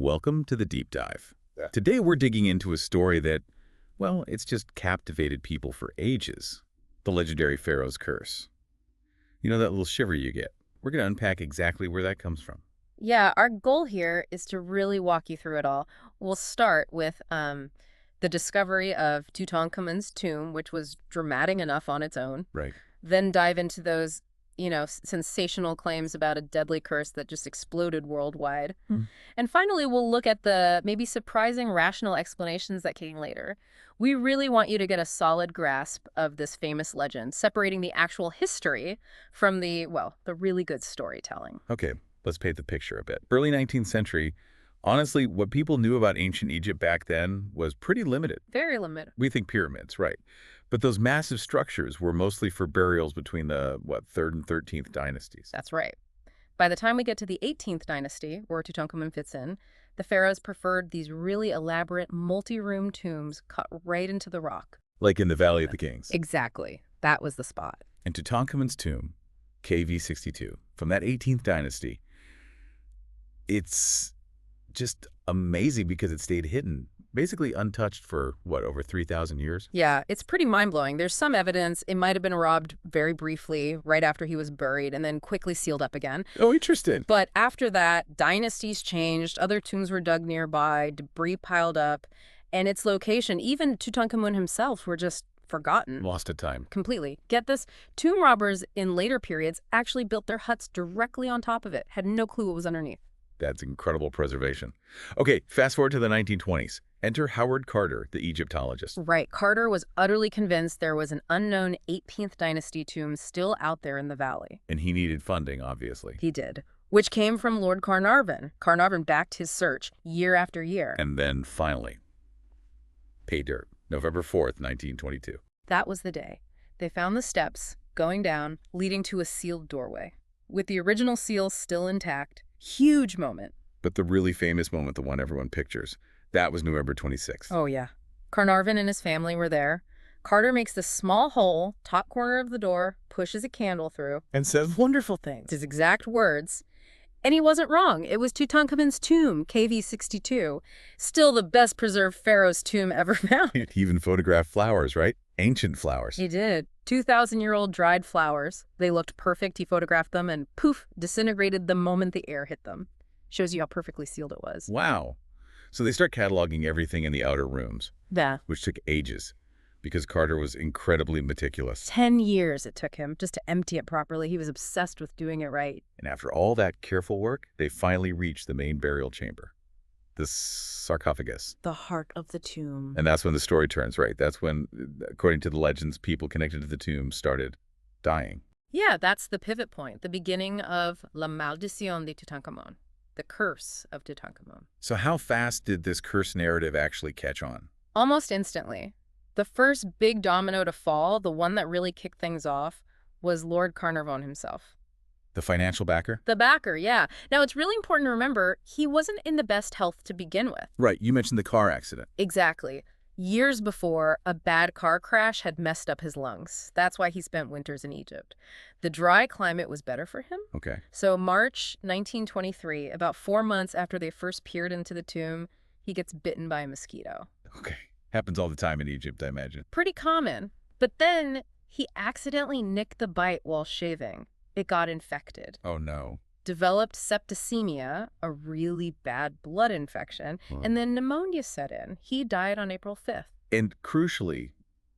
Welcome to the Deep Dive. Yeah. Today we're digging into a story that, well, it's just captivated people for ages. The legendary Pharaoh's curse. You know that little shiver you get? We're going to unpack exactly where that comes from. Yeah, our goal here is to really walk you through it all. We'll start with the discovery of Tutankhamun's tomb, which was dramatic enough on its own. Right. Then dive into those, sensational claims about a deadly curse that just exploded worldwide. And finally, we'll look at the maybe surprising rational explanations that came later. We really want you to get a solid grasp of this famous legend, separating the actual history from the really good storytelling. Okay, let's paint the picture a bit. Early 19th century, honestly, what people knew about ancient Egypt back then was pretty limited. Very limited. We think pyramids, right. But those massive structures were mostly for burials between the, 3rd and 13th dynasties. That's right. By the time we get to the 18th dynasty, where Tutankhamun fits in, the pharaohs preferred these really elaborate multi-room tombs cut right into the rock. Like in the Valley of the Kings. Exactly. That was the spot. And Tutankhamun's tomb, KV62, from that 18th dynasty, it's just amazing because it stayed hidden, basically untouched for, over 3,000 years? Yeah, it's pretty mind-blowing. There's some evidence it might have been robbed very briefly right after he was buried and then quickly sealed up again. Oh, interesting. But after that, dynasties changed, other tombs were dug nearby, debris piled up, and its location, even Tutankhamun himself, were just forgotten. Lost to time. Completely. Get this, tomb robbers in later periods actually built their huts directly on top of it, had no clue what was underneath. That's incredible preservation. Okay, fast forward to the 1920s. Enter Howard Carter, the Egyptologist. Right. Carter was utterly convinced there was an unknown 18th dynasty tomb still out there in the valley. And he needed funding, obviously. He did. Which came from Lord Carnarvon. Carnarvon backed his search year after year. And then, finally, pay dirt. November 4th, 1922. That was the day. They found the steps going down, leading to a sealed doorway. With the original seal still intact. Huge moment. But the really famous moment, the one everyone pictures, that was November 26th. Oh, yeah. Carnarvon and his family were there. Carter makes this small hole, top corner of the door, pushes a candle through. And says wonderful things. His exact words. And he wasn't wrong. It was Tutankhamun's tomb, KV62. Still the best preserved pharaoh's tomb ever found. He even photographed flowers, right? Ancient flowers. He did. 2,000-year-old dried flowers. They looked perfect. He photographed them and poof, disintegrated the moment the air hit them. Shows you how perfectly sealed it was. Wow. So they start cataloging everything in the outer rooms. Yeah. Which took ages because Carter was incredibly meticulous. 10 years it took him just to empty it properly. He was obsessed with doing it right. And after all that careful work, they finally reached the main burial chamber. The sarcophagus. The heart of the tomb. And that's when the story turns, right? That's when, according to the legends, people connected to the tomb started dying. Yeah, that's the pivot point. The beginning of La Maldición de Tutankhamun. The curse of Tutankhamun. So how fast did this curse narrative actually catch on? Almost instantly. The first big domino to fall, the one that really kicked things off, was Lord Carnarvon himself. The financial backer? The backer, yeah. Now, it's really important to remember, he wasn't in the best health to begin with. Right, you mentioned the car accident. Exactly. Years before, a bad car crash had messed up his lungs. That's why he spent winters in Egypt. The dry climate was better for him. Okay. So March 1923, about 4 months after they first peered into the tomb, he gets bitten by a mosquito. Okay. Happens all the time in Egypt, I imagine. Pretty common. But then he accidentally nicked the bite while shaving. It got infected. Oh, no. Developed septicemia, a really bad blood infection, and then pneumonia set in. He died on April 5th. And crucially,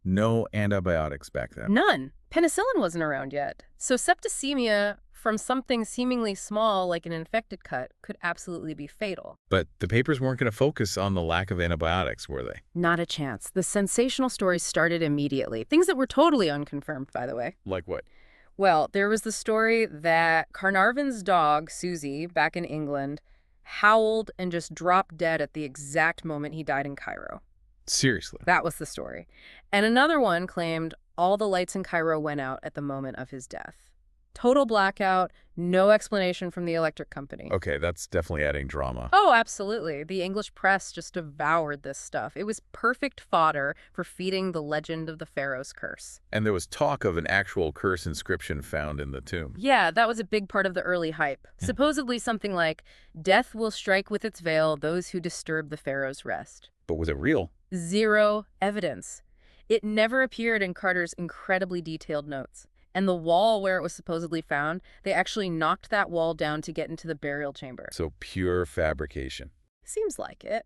no antibiotics back then. None. Penicillin wasn't around yet. So septicemia from something seemingly small like an infected cut could absolutely be fatal. But the papers weren't going to focus on the lack of antibiotics, were they? Not a chance. The sensational stories started immediately. Things that were totally unconfirmed, by the way. Like what? Well, there was the story that Carnarvon's dog, Susie, back in England, howled and just dropped dead at the exact moment he died in Cairo. Seriously? That was the story. And another one claimed all the lights in Cairo went out at the moment of his death. Total blackout, no explanation from the electric company. Okay, that's definitely adding drama. Oh, absolutely. The English press just devoured this stuff. It was perfect fodder for feeding the legend of the Pharaoh's curse. And there was talk of an actual curse inscription found in the tomb. Yeah, that was a big part of the early hype. Supposedly something like, "Death will strike with its veil those who disturb the Pharaoh's rest." But was it real? Zero evidence. It never appeared in Carter's incredibly detailed notes. And the wall where it was supposedly found, they actually knocked that wall down to get into the burial chamber. So pure fabrication. Seems like it.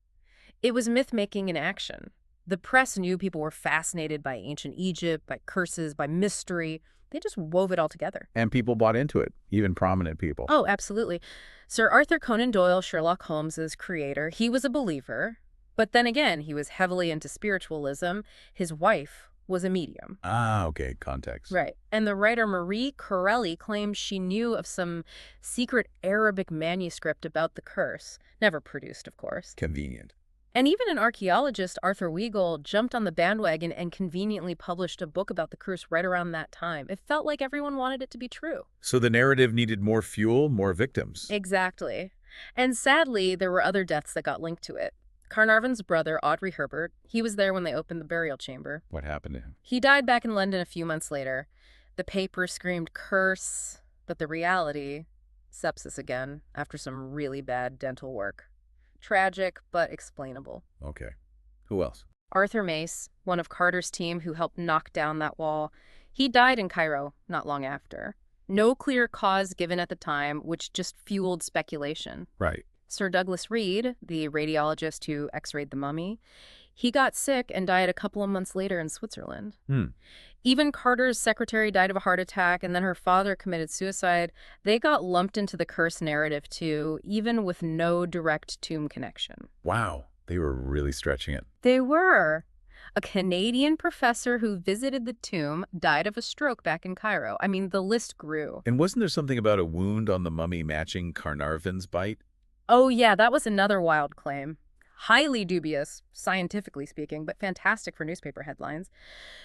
It was myth-making in action. The press knew people were fascinated by ancient Egypt, by curses, by mystery. They just wove it all together. And people bought into it, even prominent people. Oh, absolutely. Sir Arthur Conan Doyle, Sherlock Holmes's creator, he was a believer. But then again, he was heavily into spiritualism. His wife was a medium. Ah, okay, context. Right. And the writer Marie Corelli claims she knew of some secret Arabic manuscript about the curse. Never produced, of course. Convenient. And even an archaeologist, Arthur Weigel, jumped on the bandwagon and conveniently published a book about the curse right around that time. It felt like everyone wanted it to be true. So the narrative needed more fuel, more victims. Exactly. And sadly, there were other deaths that got linked to it. Carnarvon's brother, Audrey Herbert, he was there when they opened the burial chamber. What happened to him? He died back in London a few months later. The paper screamed curse, but the reality, sepsis again, after some really bad dental work. Tragic, but explainable. Okay. Who else? Arthur Mace, one of Carter's team who helped knock down that wall, he died in Cairo not long after. No clear cause given at the time, which just fueled speculation. Right. Sir Douglas Reed, the radiologist who x-rayed the mummy, he got sick and died a couple of months later in Switzerland. Even Carter's secretary died of a heart attack, and then her father committed suicide. They got lumped into the curse narrative, too, even with no direct tomb connection. Wow. They were really stretching it. They were. A Canadian professor who visited the tomb died of a stroke back in Cairo. I mean, the list grew. And wasn't there something about a wound on the mummy matching Carnarvon's bite? Oh, yeah, that was another wild claim. Highly dubious, scientifically speaking, but fantastic for newspaper headlines.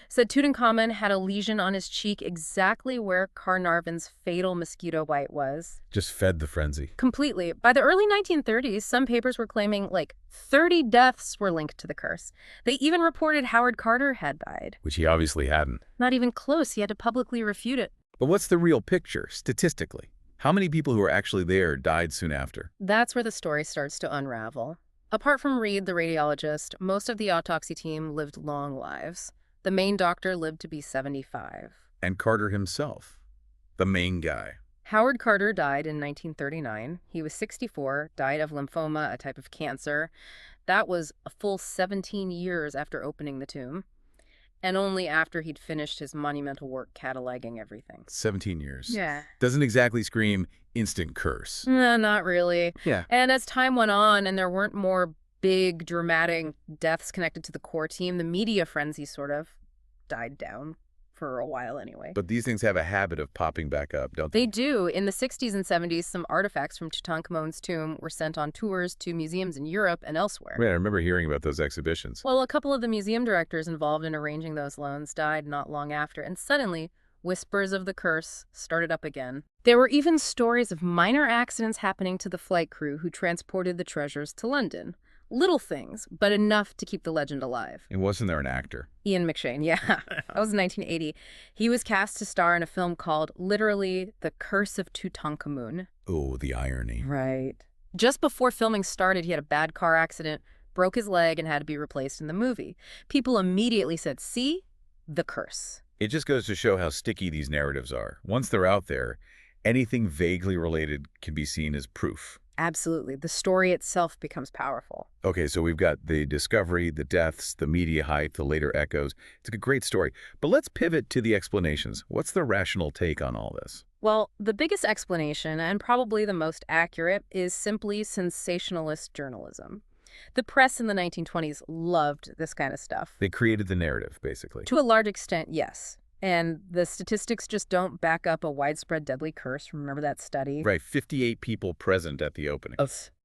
Said Tutankhamun had a lesion on his cheek exactly where Carnarvon's fatal mosquito bite was. Just fed the frenzy. Completely. By the early 1930s, some papers were claiming like 30 deaths were linked to the curse. They even reported Howard Carter had died. Which he obviously hadn't. Not even close. He had to publicly refute it. But what's the real picture, statistically? How many people who were actually there died soon after? That's where the story starts to unravel. Apart from Reed, the radiologist, most of the autopsy team lived long lives. The main doctor lived to be 75. And Carter himself, the main guy. Howard Carter died in 1939. He was 64, died of lymphoma, a type of cancer. That was a full 17 years after opening the tomb. And only after he'd finished his monumental work cataloging everything. 17 years. Yeah. Doesn't exactly scream instant curse. No, not really. Yeah. And as time went on and there weren't more big, dramatic deaths connected to the core team, the media frenzy sort of died down for a while anyway. But these things have a habit of popping back up, don't they? They do. In the 60s and 70s, some artifacts from Tutankhamun's tomb were sent on tours to museums in Europe and elsewhere. Right, I remember hearing about those exhibitions. Well, a couple of the museum directors involved in arranging those loans died not long after, and suddenly, whispers of the curse started up again. There were even stories of minor accidents happening to the flight crew who transported the treasures to London. Little things, but enough to keep the legend alive. And wasn't there an actor? Ian McShane, yeah. That was in 1980. He was cast to star in a film called, literally, The Curse of Tutankhamun. Oh, the irony. Right. Just before filming started, he had a bad car accident, broke his leg, and had to be replaced in the movie. People immediately said, see? The curse. It just goes to show how sticky these narratives are. Once they're out there, anything vaguely related can be seen as proof. Absolutely. The story itself becomes powerful. Okay, so we've got the discovery, the deaths, the media hype, the later echoes. It's a great story. But let's pivot to the explanations. What's the rational take on all this? Well, the biggest explanation, and probably the most accurate, is simply sensationalist journalism. The press in the 1920s loved this kind of stuff. They created the narrative, basically. To a large extent, yes. And the statistics just don't back up a widespread deadly curse. Remember that study? Right, 58 people present at the opening.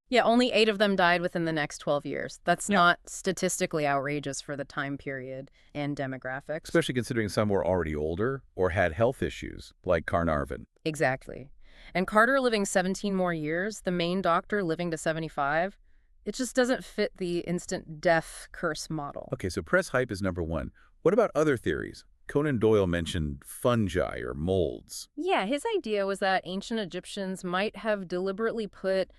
Yeah, only 8 of them died within the next 12 years. That's Yeah. not statistically outrageous for the time period and demographics. Especially considering some were already older or had health issues, like Carnarvon. Exactly. And Carter living 17 more years, the main doctor living to 75, it just doesn't fit the instant death curse model. Okay, so press hype is number one. What about other theories? Conan Doyle mentioned fungi or molds. Yeah, his idea was that ancient Egyptians might have deliberately put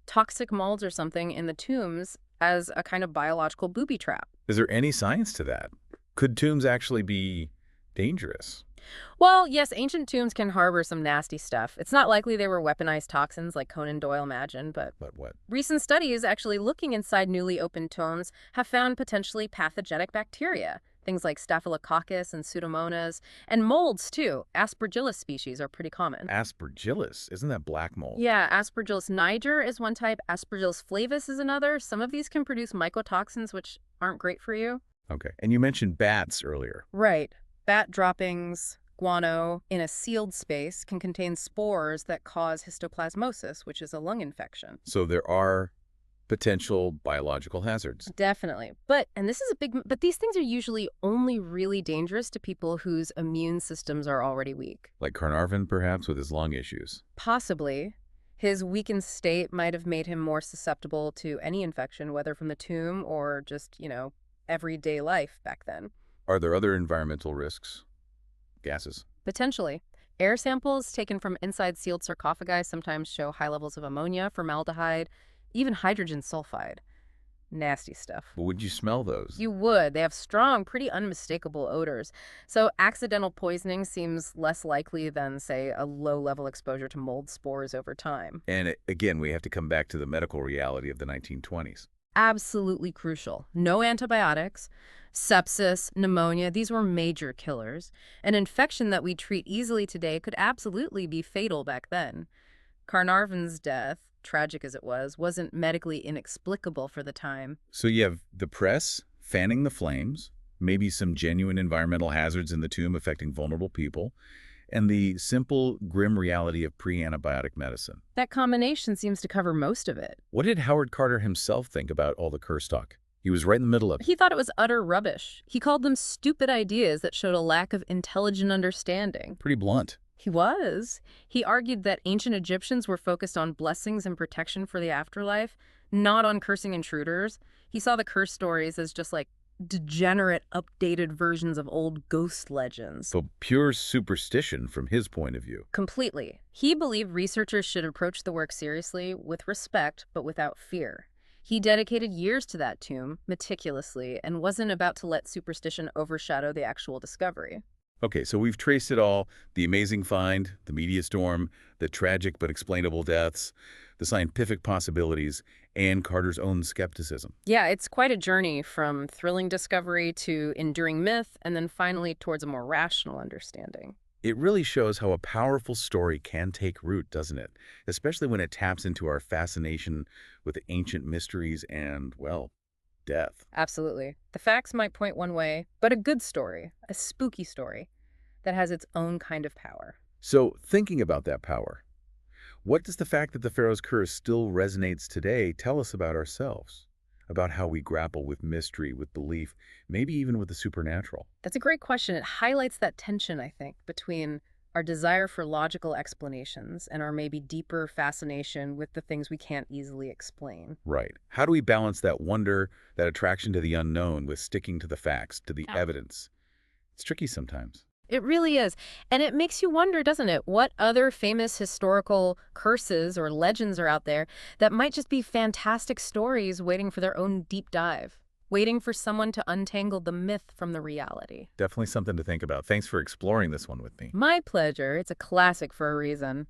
toxic molds or something in the tombs as a kind of biological booby trap. Is there any science to that? Could tombs actually be dangerous? Well, yes, ancient tombs can harbor some nasty stuff. It's not likely they were weaponized toxins like Conan Doyle imagined, but But what? recent studies actually looking inside newly opened tombs have found potentially pathogenic bacteria. Things like Staphylococcus and Pseudomonas, and molds too. Aspergillus species are pretty common. Aspergillus. Isn't that black mold? Yeah, Aspergillus niger is one type, Aspergillus flavus is another. Some of these can produce mycotoxins, which aren't great for you. Okay. And you mentioned bats earlier. Right. Bat droppings, guano, in a sealed space can contain spores that cause histoplasmosis, which is a lung infection. So there are potential biological hazards. Definitely. And this is but these things are usually only really dangerous to people whose immune systems are already weak. Like Carnarvon, perhaps, with his lung issues. Possibly. His weakened state might have made him more susceptible to any infection, whether from the tomb or just, everyday life back then. Are there other environmental risks? Gases? Potentially. Air samples taken from inside sealed sarcophagi sometimes show high levels of ammonia, formaldehyde, even hydrogen sulfide. Nasty stuff. Well, would you smell those? You would. They have strong, pretty unmistakable odors. So accidental poisoning seems less likely than, say, a low-level exposure to mold spores over time. And again, we have to come back to the medical reality of the 1920s. Absolutely crucial. No antibiotics, sepsis, pneumonia, these were major killers. An infection that we treat easily today could absolutely be fatal back then. Carnarvon's death, tragic as it was, wasn't medically inexplicable for the time. So you have the press fanning the flames, maybe some genuine environmental hazards in the tomb affecting vulnerable people, and the simple, grim reality of pre-antibiotic medicine. That combination seems to cover most of it. What did Howard Carter himself think about all the curse talk? He was right in the middle of it. He thought it was utter rubbish. He called them stupid ideas that showed a lack of intelligent understanding. Pretty blunt. He was. He argued that ancient Egyptians were focused on blessings and protection for the afterlife, not on cursing intruders. He saw the curse stories as just like degenerate, updated versions of old ghost legends. So pure superstition from his point of view. Completely. He believed researchers should approach the work seriously, with respect, but without fear. He dedicated years to that tomb, meticulously, and wasn't about to let superstition overshadow the actual discovery. Okay, so we've traced it all. The amazing find, the media storm, the tragic but explainable deaths, the scientific possibilities, and Carter's own skepticism. Yeah, it's quite a journey from thrilling discovery to enduring myth, and then finally towards a more rational understanding. It really shows how a powerful story can take root, doesn't it? Especially when it taps into our fascination with ancient mysteries and, well, death. Absolutely. The facts might point one way, but a good story, a spooky story, that has its own kind of power. So, thinking about that power, what does the fact that the Pharaoh's curse still resonates today tell us about ourselves? About how we grapple with mystery, with belief, maybe even with the supernatural? That's a great question. It highlights that tension, I think, between our desire for logical explanations and our maybe deeper fascination with the things we can't easily explain. Right. How do we balance that wonder, that attraction to the unknown with sticking to the facts, to the evidence? It's tricky sometimes. It really is. And it makes you wonder, doesn't it, what other famous historical curses or legends are out there that might just be fantastic stories waiting for their own deep dive, waiting for someone to untangle the myth from the reality. Definitely something to think about. Thanks for exploring this one with me. My pleasure. It's a classic for a reason.